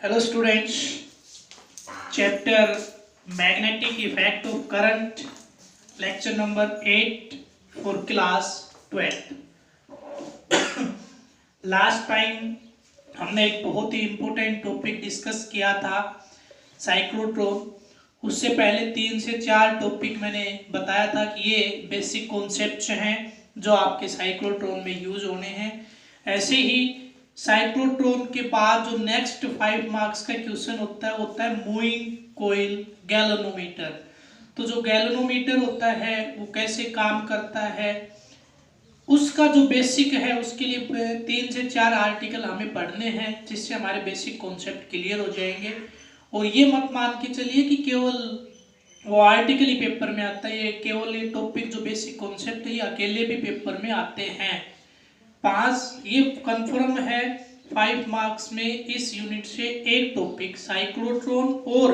Hello students, chapter magnetic effect of current, lecture number 8 for class 12th. Last time हमने एक बहुत ही important topic discuss किया था cyclotron. उससे पहले 3 से 4 टॉपिक मैंने बताया था कि ये बेसिक कॉन्सेप्ट्स हैं जो आपके साइक्लोट्रॉन में यूज होने हैं। ऐसे ही साइक्लोट्रॉन के बाद जो नेक्स्ट 5 मार्क्स का क्वेश्चन होता है मूविंग कॉइल गैल्वेनोमीटर। तो जो गैल्वेनोमीटर होता है वो कैसे काम करता है, उसका जो बेसिक है उसके लिए 3 से 4 आर्टिकल हमें पढ़ने हैं, जिससे हमारे बेसिक कॉन्सेप्ट क्लियर हो जाएंगे। और ये मत मान के चलिए कि केवल वो आर्टिकल ही पेपर में आता है, ये केवल ये टॉपिक जो बेसिक कॉन्सेप्ट है ये अकेले भी पेपर में आते हैं। 5 ये कंफर्म है 5 मार्क्स में इस यूनिट से एक टॉपिक साइक्लोट्रॉन और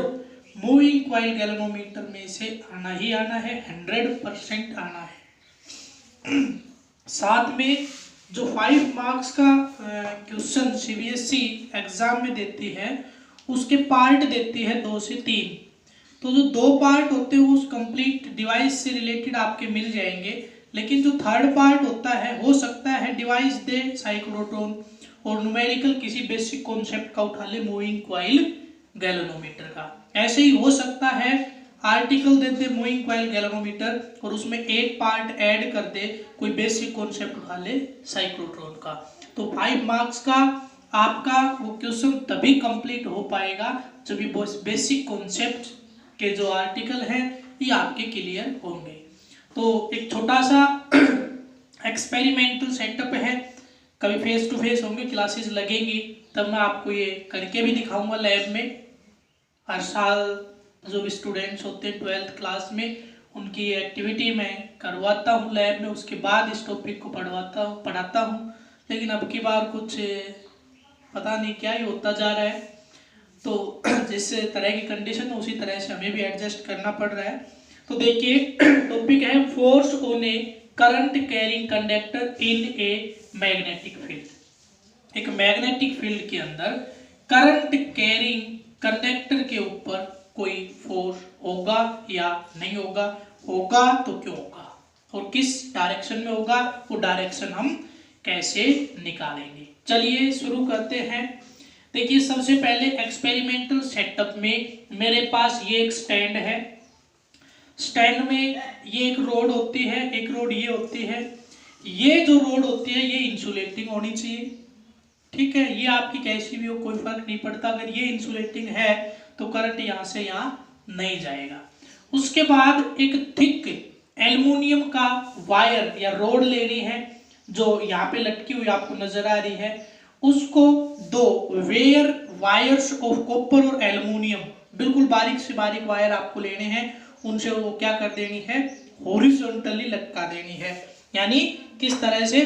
मूविंग कॉइल गैल्वेनोमीटर में से आना ही आना है, 100% आना है। साथ में जो 5 मार्क्स का क्वेश्चन सीबीएसई एग्जाम में देती है उसके पार्ट देती है 2 से 3। तो जो 2 पार्ट होते हैं वो उस कंप्लीट डिवाइस से रिलेटेड आपके मिल जाएंगे, लेकिन जो थर्ड पार्ट होता है हो सकता है डिवाइस दे साइक्लोट्रॉन और न्यूमेरिकल किसी बेसिक कॉन्सेप्ट का उठा ले मूविंग कॉइल गैल्वेनोमीटर का। ऐसे ही हो सकता है आर्टिकल दे दे मूविंग कॉइल गैल्वेनोमीटर और उसमें एक पार्ट ऐड कर दे कोई बेसिक कॉन्सेप्ट उठा ले साइक्लोट्रॉन का। तो 5 मार्क्स का आपका वो क्वेश्चन तभी कंप्लीट हो पाएगा जब ये बेसिक कॉन्सेप्ट के जो आर्टिकल हैं ये आपके क्लियर होंगे। तो एक छोटा सा एक्सपेरिमेंटल सेटअप है, कभी फेस टू फेस होंगे क्लासेस लगेंगी तब मैं आपको ये करके भी दिखाऊंगा लैब में। हर साल जो भी स्टूडेंट्स होते हैं 12th क्लास में उनकी एक्टिविटी मैं करवाता हूँ लैब में, उसके बाद इस टॉपिक को पढ़ाता हूँ। लेकिन अब की बार कुछ पता नहीं क्या ही होता जा रहा है, तो जिस तरह की कंडीशन है उसी तरह से हमें भी एडजस्ट करना पड़ रहा है। तो देखिए टॉपिक है force on A current carrying conductor in a magnetic field. एक मैग्नेटिक फील्ड के अंदर करंट कैरिंग कंडक्टर के ऊपर कोई फोर्स होगा या नहीं होगा, होगा तो क्यों होगा और किस डायरेक्शन में होगा, वो डायरेक्शन हम कैसे निकालेंगे। चलिए शुरू करते हैं। देखिए सबसे पहले एक्सपेरिमेंटल सेटअप में मेरे पास ये एक स्टैंड है। स्टैंड में ये एक रोड होती है, एक रोड ये होती है। ये जो रोड होती है ये इंसुलेटिंग होनी चाहिए, ठीक है। ये आपकी कैसी भी हो कोई फर्क नहीं पड़ता, अगर ये इंसुलेटिंग है तो करंट यहाँ से यहाँ नहीं जाएगा। उसके बाद एक थिक एल्युमिनियम का वायर या रोड लेनी है जो यहाँ पे लटकी हुई आपको नजर आ रही है। उसको 2 वेयर वायर्स ऑफ कॉपर और एल्युमिनियम, बिल्कुल बारीक से बारीक वायर आपको लेने हैं, उनसे वो क्या कर देनी है, हॉरिजॉन्टली लटका देनी है। यानी किस तरह से,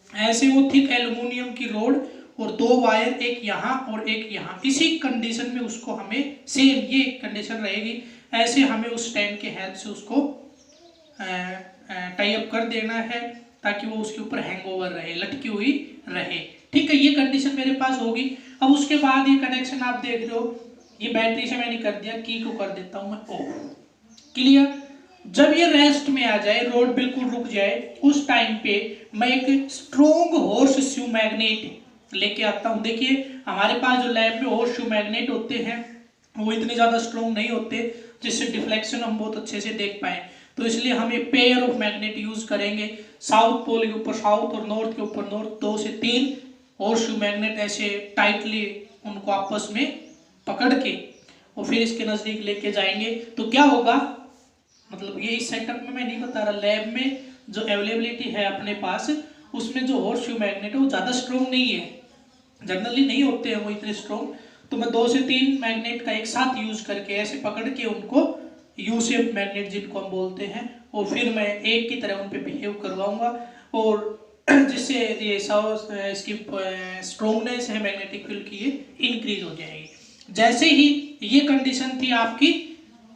ऐसे वो थिक एल्युमिनियम की रोड और 2 वायर, एक यहाँ और एक यहाँ, इसी कंडीशन में उसको हमें सेम ये कंडीशन रहेगी, ऐसे हमें उस स्टैंड के हेल्प से उसको टाई अप कर देना है ताकि वो उसके ऊपर हैंगओवर रहे, लटकी हुई रहे, ठीक है। ये कंडीशन मेरे पास होगी। अब उसके बाद ये कनेक्शन आप देख रहे हो, ये बैटरी से मैंने कर दिया, की को कर देता हूं मैं ऑफ, क्लियर। जब ये रेस्ट में आ जाए, रोड बिल्कुल रुक जाए, उस टाइम पे मैं एक स्ट्रॉन्ग हॉर्स शू मैग्नेट लेके आता हूं। देखिए हमारे पास जो लैब में हॉर्स शू मैग्नेट होते हैं वो इतने ज्यादा स्ट्रॉन्ग नहीं होते जिससे डिफ्लेक्शन हम बहुत अच्छे से देख पाए, तो इसलिए हम एक पेयर ऑफ मैग्नेट यूज करेंगे। साउथ पोल के ऊपर साउथ और नॉर्थ के ऊपर नॉर्थ, 2 से 3 हॉर्स शू मैग्नेट ऐसे टाइटली उनको आपस में पकड़ के और फिर इसके नजदीक लेके जाएंगे। तो क्या होगा, मतलब ये इस सेटअप में मैं नहीं बता रहा, लैब में जो अवेलेबिलिटी है अपने पास उसमें जो हॉर्स शू मैग्नेट है वो ज़्यादा स्ट्रॉन्ग नहीं है, जनरली नहीं होते हैं वो इतने स्ट्रॉन्ग। तो मैं 2 से 3 मैग्नेट का एक साथ यूज करके ऐसे पकड़ के उनको यू शेप मैग्नेट जिनको हम बोलते हैं, और फिर मैं एक की तरह उन पे बिहेव करवाऊंगा और जिससे ये इसकी स्ट्रॉन्गनेस है मैग्नेटिक फील्ड की ये इंक्रीज हो जाएगी। जैसे ही ये कंडीशन थी आपकी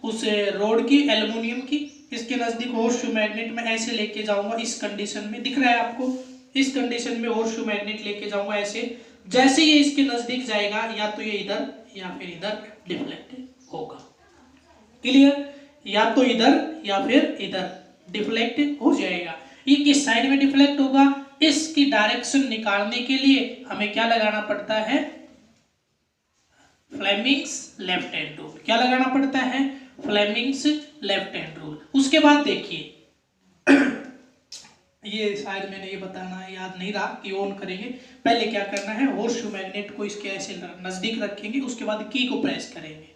उस रोड की एल्युमिनियम की, इसके नजदीक हॉर्स शू मैग्नेट में ऐसे लेके जाऊंगा, इस कंडीशन में दिख रहा है आपको, इस कंडीशन में हॉर्स शू मैग्नेट लेके जाऊंगा ऐसे, जैसे ये इसके नजदीक जाएगा या तो ये इधर या फिर इधर डिफ्लेक्ट होगा। क्लियर? या तो इधर या फिर इधर डिफ्लेक्ट हो जाएगा। ये किस साइड में डिफ्लेक्ट होगा, इसकी डायरेक्शन निकालने के लिए हमें क्या लगाना पड़ता है, फ्लेमिंग्स लेफ्ट हैंड रूल। क्या लगाना पड़ता है, फ्लेमिंग्स लेफ्ट हैंड रूल। उसके बाद देखिए ये शायद मैंने ये बताना याद नहीं रहा कि ऑन करेंगे। पहले क्या करना है, होर्स शू मैग्नेट को इसके ऐसे नजदीक रखेंगे, उसके बाद की को प्रेस करेंगे,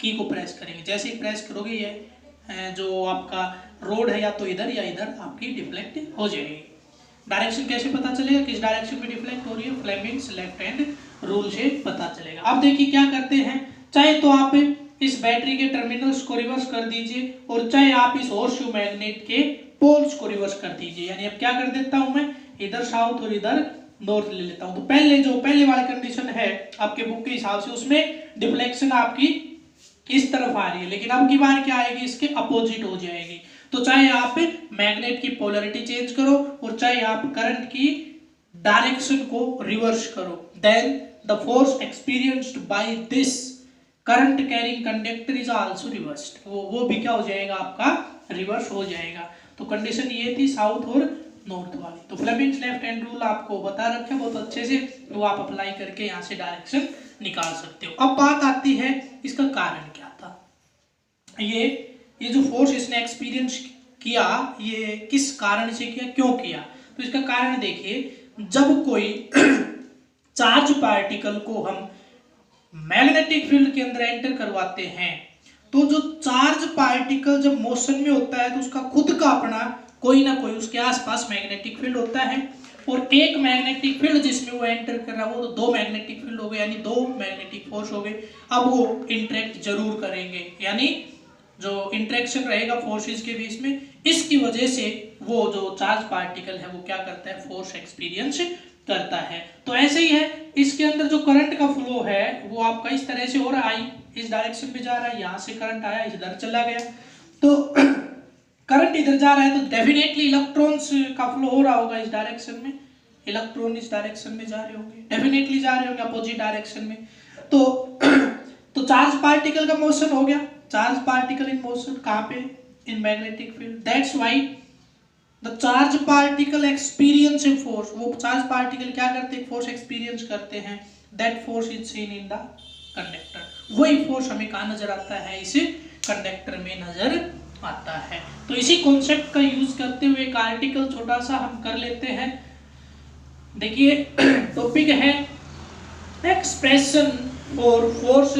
की को प्रेस करेंगे। जैसे ही प्रेस करोगे ये जो आपका रोड है या तो इधर या इधर आपकी डिफ्लेक्ट हो जाएगी। डायरेक्शन कैसे पता चलेगा, किस डायरेक्शन में डिफ्लेक्ट हो रही है, फ्लेमिंग्स लेफ्ट हैंड रूल से पता चलेगा। अब देखिए क्या करते हैं, चाहे तो आप इस बैटरी के टर्मिनल्स को रिवर्स कर दीजिए और चाहे आप इस होर्सशू मैग्नेट के पोल्स को रिवर्स कर दीजिए। यानी अब क्या कर देता हूं मैं, इधर साउथ और इधर नॉर्थ ले लेता हूं। तो पहले वाली कंडीशन है आपके बुक के हिसाब से, उसमें डिफ्लेक्शन आपकी इस तरफ आ रही है, लेकिन अब की बार क्या आएगी, इसके अपोजिट हो जाएगी। तो चाहे आप मैग्नेट की पोलैरिटी चेंज करो और चाहे आप करंट की डायरेक्शन को रिवर्स करो, then the force experienced by this current carrying conductor is also reversed. वो भी क्या हो जाएगा, आपका रिवर्स हो जाएगा। तो कंडीशन ये थी साउथ और नॉर्थ वाली। तो फ्लेमिंग्स लेफ्ट हैंड रूल आपको बता रखा है बहुत अच्छे से, वो आप अप्लाई करके यहाँ से डायरेक्शन निकाल सकते हो। अब बात आती है इसका कारण क्या था। ये जो फोर्स इसने एक्सपीरियंस किया, ये किस कारण से किया, क्यों किया। तो इसका कारण देखिए, जब कोई चार्ज पार्टिकल को हम मैग्नेटिक फील्ड के अंदर एंटर करवाते हैं, तो जो चार्ज पार्टिकल जब मोशन में होता है तो उसका खुद का अपना कोई ना कोई उसके आसपास मैग्नेटिक फील्ड होता है, और एक मैग्नेटिक फील्ड जिसमें वो एंटर कर रहा है वो तो दो मैग्नेटिक फील्ड हो गए, यानी दो मैग्नेटिक फोर्स हो गए। अब वो इंटरेक्ट जरूर करेंगे, यानी जो इंटरेक्शन रहेगा फोर्सेस के बीच में, इसकी वजह से वो जो चार्ज पार्टिकल है वो क्या करता है, फोर्स एक्सपीरियंस करता है। तो ऐसे ही है, इसके अंदर जो करंट का फ्लो है वो आपका इस तरह से हो रहा है, इस डायरेक्शन में जा रहा है, यहाँ से करंट आया इधर चला गया। तो करंट इधर जा रहा है तो डेफिनेटली इलेक्ट्रॉन्स का फ्लो हो रहा होगा इस डायरेक्शन में, इलेक्ट्रॉन इस डायरेक्शन में जा रहे होंगे, डेफिनेटली जा रहे होंगे अपोजिट डायरेक्शन में। तो चार्ज पार्टिकल का मोशन हो गया, चार्ज पार्टिकल इन मोशन, कहाँ पे, in magnetic field. That's why the charge particle experience a force. वो चार्ज पार्टिकल क्या करते हैं, फोर्स एक्सपीरियंस करते हैं। That force is seen in the conductor. वही फोर्स हमें कहाँ नजर आता है, इस कंडक्टर में नजर आता है। तो इसी कॉन्सेप्ट का यूज करते हुए एक आर्टिकल छोटा सा हम कर लेते हैं। देखिए टॉपिक है expression for force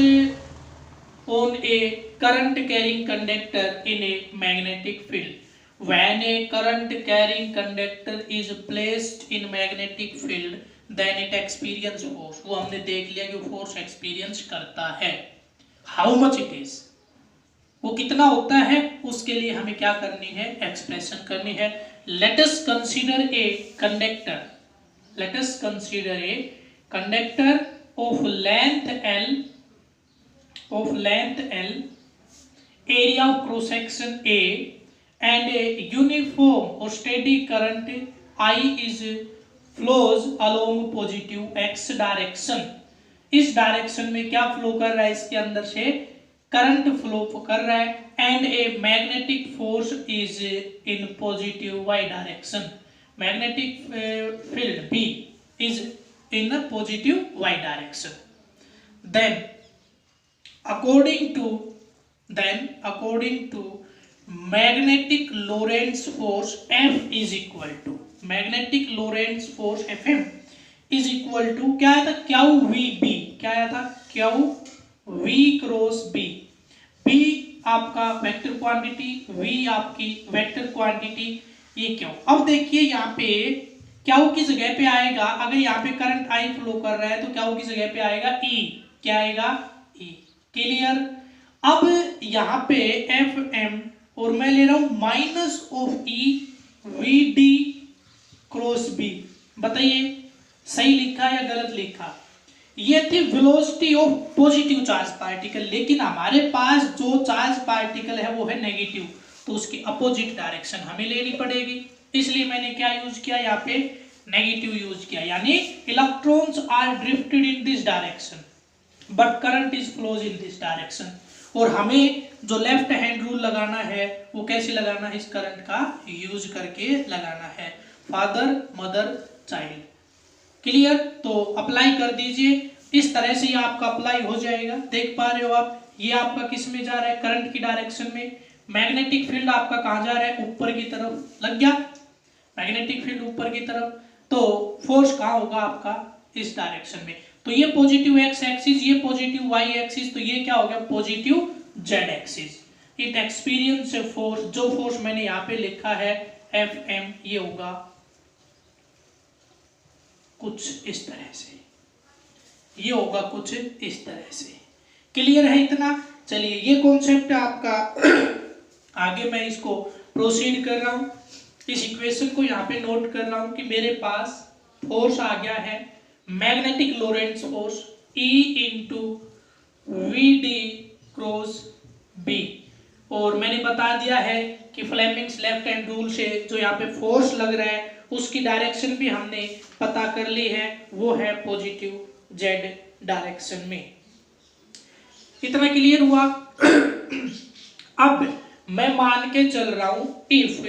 on a current carrying conductor in a magnetic field. When a current carrying conductor is placed in magnetic field, then it experience force. वो हमने देख लिया कि फोर्स एक्सपीरियंस करता है। How much it is, वो कितना होता है, उसके लिए हमें क्या करनी है, एक्सप्रेशन करनी है। Let us consider a conductor. Let us consider a conductor of length L, area of cross section A, and a uniform or steady current I is flows along positive x direction. इस direction में क्या flow कर रहा है, इसके अंदर से current flow कर रहा है, and a magnetic force is in positive y direction. Magnetic field B is in positive y direction. Then according to magnetic Lorentz force F is equal to, magnetic Lorentz force Fm is equal to क्या आया था, QVB, क्या आया था, QV cross B। B आपका vector quantity, V आपकी vector quantity, ये क्यों। अब देखिए यहाँ पे Q की जगह पे आएगा, अगर यहाँ पे करंट I फ्लो कर रहा है तो Q की जगह पे आएगा E, क्या आएगा, E। क्लियर। अब यहाँ पे Fm और मैं ले रहा हूं minus of E VD cross B। बताइए सही लिखा या गलत लिखा। ये थी velocity of positive charge particle, लेकिन हमारे पास जो चार्ज पार्टिकल है वो है नेगेटिव, तो उसकी अपोजिट डायरेक्शन हमें लेनी पड़ेगी। इसलिए मैंने क्या यूज किया, यहाँ पे नेगेटिव यूज किया, यानी electrons are drifted in this direction but current is flows in this direction. और हमें जो लेफ्ट हैंड रूल लगाना है वो कैसे लगाना है, इस करंट का यूज करके लगाना है, फादर मदर चाइल्ड। क्लियर? तो अप्लाई कर दीजिए, इस तरह से ये आपका अप्लाई हो जाएगा। देख पा रहे हो आप, ये आपका किस में जा रहा है, करंट की डायरेक्शन में। मैग्नेटिक फील्ड आपका कहाँ जा रहा है, ऊपर की तरफ। लग गया मैग्नेटिक फील्ड ऊपर की तरफ, तो फोर्स कहाँ होगा आपका, इस डायरेक्शन में। तो ये पॉजिटिव एक्स एक्सिस, ये पॉजिटिव वाई एक्सिस, तो ये क्या हो गया, positive Z axis. It experience force, जो फोर्स मैंने यहाँ पे लिखा है एफ एम, ये होगा कुछ इस तरह से, ये होगा कुछ इस तरह से। क्लियर है इतना? चलिए, ये कॉन्सेप्ट है आपका। आगे मैं इसको प्रोसीड कर रहा हूं, इस इक्वेशन को यहाँ पे नोट कर रहा हूं कि मेरे पास फोर्स आ गया है magnetic Lorentz force E into V D cross B. और मैंने बता दिया है कि फ्लेमिंग्स लेफ्ट हैंड रूल से जो यहाँ पे फोर्स लग रहा है उसकी डायरेक्शन भी हमने पता कर ली है, वो है पॉजिटिव जेड डायरेक्शन में। इतना क्लियर हुआ? अब मैं मान के चल रहा हूं if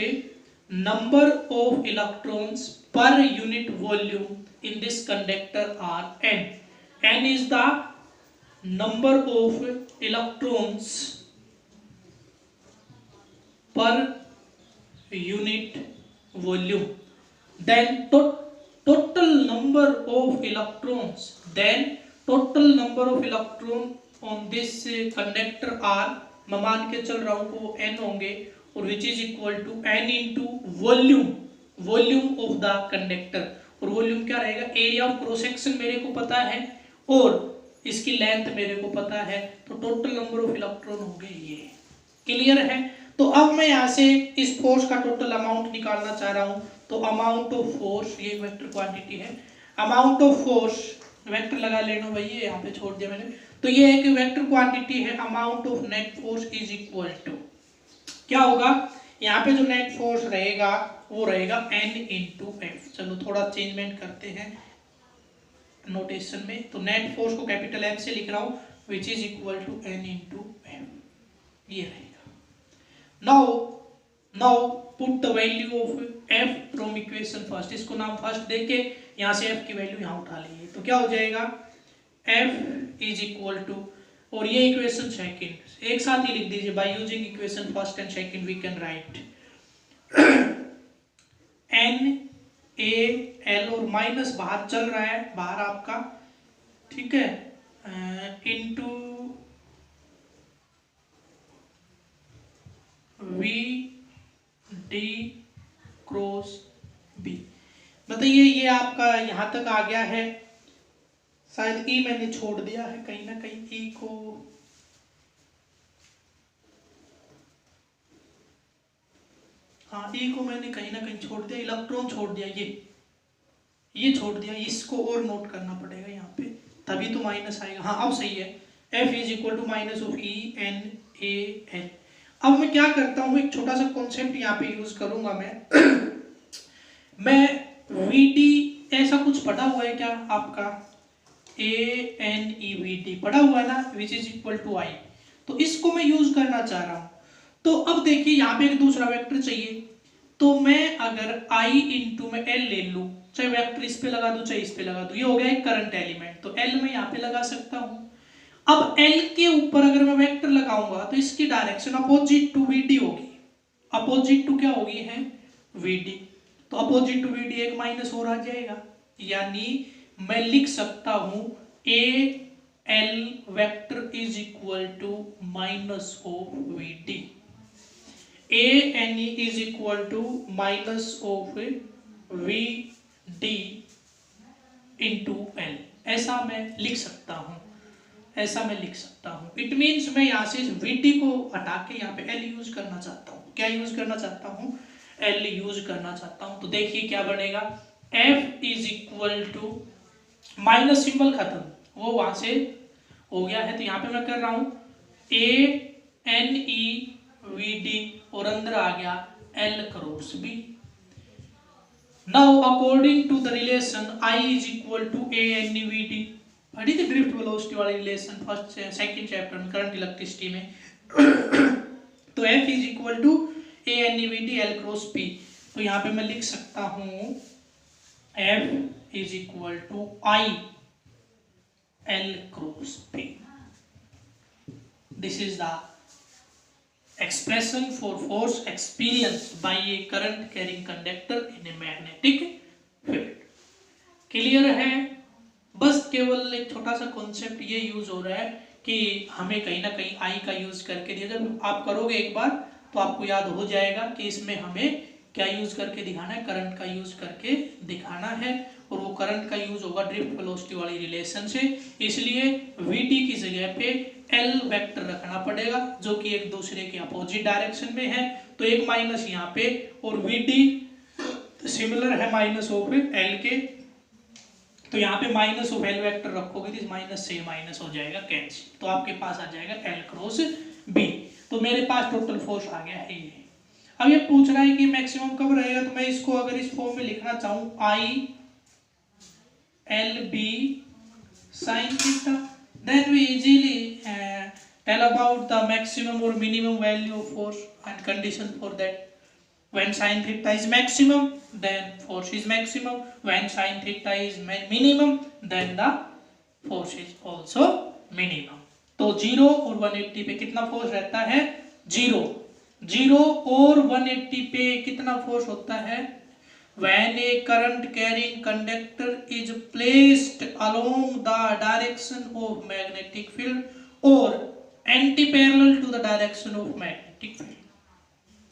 number of electrons per unit volume in this conductor are n, n is the number of electrons per unit volume, then total number of electrons, on this conductor are, मैं मान के चल रहा हूं वो n होंगे, और which is equal to n into volume of the conductor. और वॉल्यूम क्या रहेगा, एरिया ऑफ क्रॉस सेक्शन मेरे को पता है और इसकी लेंथ मेरे को पता है, तो टोटल नंबर ऑफ इलेक्ट्रॉन होंगे ये। क्लियर है? तो अब मैं यहाँ से इस फोर्स का टोटल अमाउंट निकालना चाह रहा हूँ। तो अमाउंट ऑफ फोर्स, ये वेक्टर क्वांटिटी है, अमाउंट ऑफ फोर्स, वेक्टर लगा लेना भाई, ये यहाँ पे छोड़ दिया मैंने। तो ये एक वेक्टर क्वांटिटी है, amount of net force is equal to क्या होगा, यहाँ पे जो नेट फोर्स रहेगा वो रहेगा n इंटू एफ। चलो थोड़ा चेंजमेंट करते हैं नोटेशन में, तो नेट फोर्स को कैपिटल M से लिख रहा हूँ, which is equal to n into F, ये रहेगा। Now put the value of f from equation first, इसको नाम फर्स्ट देके यहाँ से f की वैल्यू यहाँ उठा लेंगे, तो क्या हो जाएगा, f इज इक्वल टू, और ये इक्वेशन सेकंड एक साथ ही लिख दीजिए, by using equation first and second we can write n a l, और माइनस बाहर चल रहा है, बाहर आपका, ठीक है, into v d cross b। बताइए ये आपका यहां तक आ गया है, शायद ई मैंने छोड़ दिया है कहीं ना कहीं, ई को हाँ, ई को मैंने कहीं ना कहीं छोड़ दिया, इलेक्ट्रॉन छोड़ दिया, ये छोड़ दिया, इसको और नोट करना पड़ेगा यहाँ पे, तभी तो माइनस आएगा। हाँ अब सही है, F is equal to minus of E N A L। अब मैं क्या करता हूँ, एक छोटा सा कॉन्सेप्ट यहाँ पे यूज करूंगा मैं VD ऐसा कुछ पढ़ा हुआ है क्या आपका, ANEVD पढ़ा हुआ है ना, which is equal to I, तो इसको मैं यूज करना चाह रहा हूं। तो अब देखिए यहाँ पे एक दूसरा वेक्टर चाहिए, तो मैं अगर I इंटू में L ले लूं, चाहे वेक्टर इस पे लगा दूं चाहे इस पे लगा दूं, ये हो गया एक करंट एलिमेंट, तो L मैं यहाँ पे लगा सकता हूं। अब L के ऊपर अगर मैं वेक्टर लगाऊंगा तो इसकी डायरेक्शन अपोजिट टू VD होगी, अपोजिट टू क्या होगी है VD, तो अपोजिट टू VD एक माइनस और आ जाएगा, यानी मैं लिख सकता हूं AL vector is equal to minus of VD, ANE is equal to minus of VD into L, ऐसा मैं लिख सकता हूं, ऐसा मैं लिख सकता हूं। इट मीन्स मैं यहाँ से VD को हटा के यहाँ पे L यूज करना चाहता हूँ, क्या यूज करना चाहता हूँ, L यूज करना चाहता हूँ। तो देखिए क्या बनेगा, F is equal to, minus symbol खत्म, वो वहां से हो गया है, तो यहाँ पे मैं कर रहा हूं ANEVD, और अंदर आ गया L cross B, now according to the relation I is equal to ANVT, पढ़ी थी ड्रिफ्ट वेलोसिटी वाली रिलेशन फर्स्ट सेकंड चैप्टर में करंट इलेक्ट्रिसिटी में। तो F is equal to ANVT L cross P, तो यहाँ पे मैं लिख सकता हूँ F is equal to I L cross P। This is the expression for force experienced by a current carrying conductor in a magnetic field। Clear है? बस केवल एक छोटा सा कॉन्सेप्ट ये यूज हो रहा है कि हमें कहीं ना कहीं आई का यूज करके दिया, जब आप करोगे एक बार तो आपको याद हो जाएगा कि इसमें हमें क्या यूज करके दिखाना है, करंट का यूज करके दिखाना है, और वो करंट का यूज होगा ड्रिफ्ट वेलोसिटी वाली रिलेशन से। इसलिए वीटी की जगह पे एल वेक्टर रखना पड़ेगा जो कि एक दूसरे के अपोजिट डायरेक्शन में है, तो एक माइनस यहाँ पे, और वीटी सिमिलर है माइनस ऑफ एल के, तो यहाँ पे माइनस ऑफ एल वेक्टर रखोगे तो माइनस से माइनस हो जाएगा कैंसिल, तो आपके पास आ जाएगा एल क्रॉस बी। तो मेरे पास टोटल फोर्स आ गया है ये। अब ये पूछ रहा है कि मैक्सिमम कब रहेगा, तो मैं इसको अगर इस फॉर्म में लिखना चाहूँ I L B sine theta, then we easily tell about the maximum or minimum value of force and condition for that. When sin theta is maximum, then force is maximum. When sin theta is minimum, then the force is also minimum. तो 0 और 180 पे कितना force रहता है? 0 और 180 पे कितना force होता है? When a current carrying conductor is placed along the direction of magnetic field or anti-parallel to the direction of magnetic field,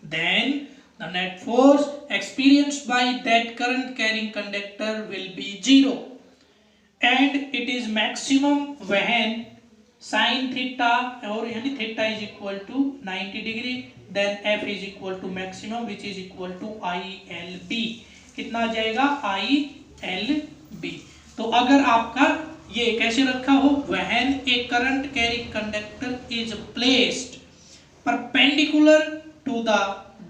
then the net force experienced by that current carrying conductor will be 0, and it is maximum when sin theta or यानी theta is equal to 90 degree, then F is equal to maximum which is equal to ILB। कितना आ जाएगा? ILB। तो अगर आपका ये कैसे रखा हो, when a current carrying conductor is placed perpendicular to the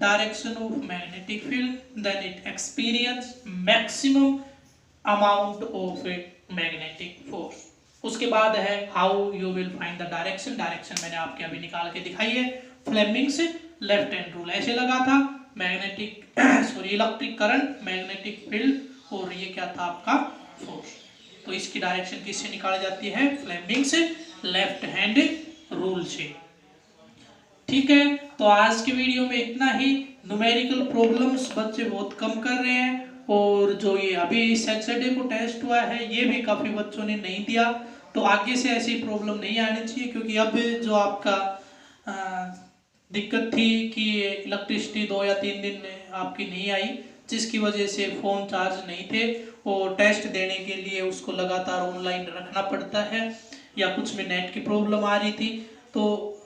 direction of magnetic field, then it experience maximum amount of magnetic force। उसके बाद है how you will find the direction. Direction मैंने आपके अभी निकाल के दिखाई है, फ्लेमिंग्स लेफ्ट हैंड रूल ऐसे लगा था, magnetic electric current, magnetic field, और ये क्या था आपका फोर्स। तो इसकी डायरेक्शन किससे निकाली जाती है? फ्लेमिंग्स लेफ्ट हैंड रूल से। ठीक है, तो आज के वीडियो में इतना ही। न्यूमेरिकल प्रॉब्लम्स बच्चे बहुत कम कर रहे हैं, और जो ये अभी सैटरडे को टेस्ट हुआ है ये भी काफी बच्चों ने नहीं दिया, तो आगे से ऐसी प्रॉब्लम नहीं आनी चाहिए, क्योंकि अब जो आपका दिक्कत थी कि इलेक्ट्रिसिटी 2 या 3 दिन आपकी नहीं आई, जिसकी वजह से फ़ोन चार्ज नहीं थे, और टेस्ट देने के लिए उसको लगातार ऑनलाइन रखना पड़ता है, या कुछ में नेट की प्रॉब्लम आ रही थी, तो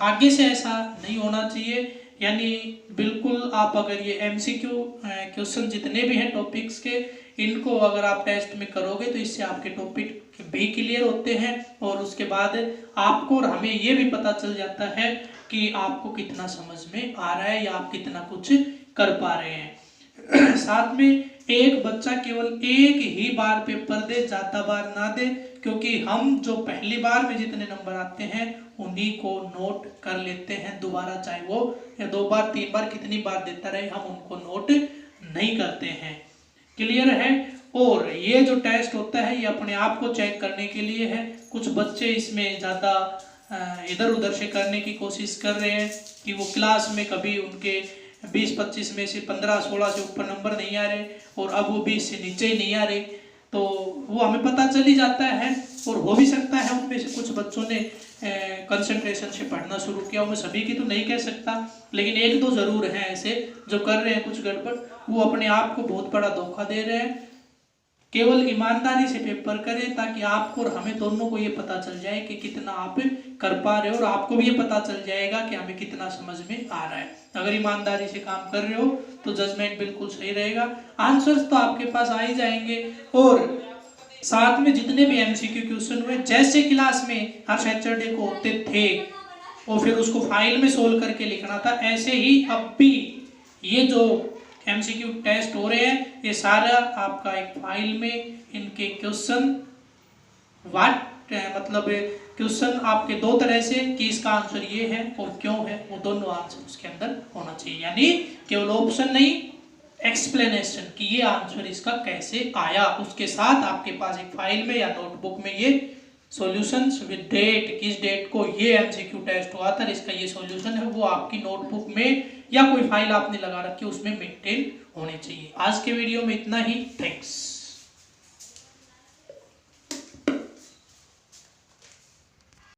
आगे से ऐसा नहीं होना चाहिए। यानी बिल्कुल आप अगर ये MCQ क्वेश्चन जितने भी हैं टॉपिक्स के, इनको अगर आप टेस्ट में करोगे तो इससे आपके टॉपिक भी क्लियर होते हैं, और उसके बाद आपको और हमें ये भी पता चल जाता है कि आपको कितना समझ में आ रहा है या आप कितना कुछ कर पा रहे हैं। साथ में एक बच्चा केवल एक ही बार पेपर दे, ज्यादा बार ना दे, क्योंकि हम जो पहली बार में जितने नंबर आते हैं उन्हीं को नोट कर लेते हैं, दोबारा चाहे वो या 2 बार 3 बार कितनी बार देता रहे हम उनको नोट नहीं करते हैं। क्लियर है? और ये जो टेस्ट होता है ये अपने आप को चेक करने के लिए है। कुछ बच्चे इसमें ज़्यादा इधर उधर से करने की कोशिश कर रहे हैं कि वो क्लास में कभी उनके 20-25 में से 15-16 से ऊपर नंबर नहीं आ रहे, और अब वो 20 से नीचे ही नहीं आ रहे, तो वो हमें पता चल ही जाता है। और हो भी सकता है उनमें से कुछ बच्चों ने कंसंट्रेशन से पढ़ना शुरू किया, मैं सभी की तो नहीं कह सकता, लेकिन 1-2 जरूर हैं ऐसे जो कर रहे हैं कुछ गड़बड़, वो अपने आप को बहुत बड़ा धोखा दे रहे हैं। केवल ईमानदारी से पेपर करें ताकि आपको और हमें दोनों को ये पता चल जाए कि कितना आप कर पा रहे हो, और आपको भी ये पता चल जाएगा कि हमें कितना समझ में आ रहा है। अगर ईमानदारी से काम कर रहे हो तो जजमेंट बिल्कुल सही रहेगा, आंसर्स तो आपके पास आ ही जाएंगे। और साथ में जितने भी MCQ क्वेश्चन हुए जैसे क्लास में हर सैटरडे को होते थे, और फिर उसको फाइल में सोल्व करके लिखना था, ऐसे ही अब भी ये जो एमसीक्यू टेस्ट हो रहे हैं। ये सारा आपका एक फाइल में इनके क्वेश्चन मतलब क्वेश्चन आपके दो तरह से कि इसका आंसर ये है और क्यों है, वो दोनों आंसर उसके अंदर होना चाहिए। यानी केवल ऑप्शन नहीं, एक्सप्लेनेशन कि ये आंसर इसका कैसे आया, उसके साथ आपके पास एक फाइल में या नोटबुक में ये सॉल्यूशंस विद डेट, किस डेट को ये एमसीक्यू टेस्ट हुआ था, इसका ये सॉल्यूशन है, वो आपकी नोटबुक में या कोई फाइल आपने लगा रखी है उसमें मेंटेन होने चाहिए। आज के वीडियो में इतना ही, थैंक्स।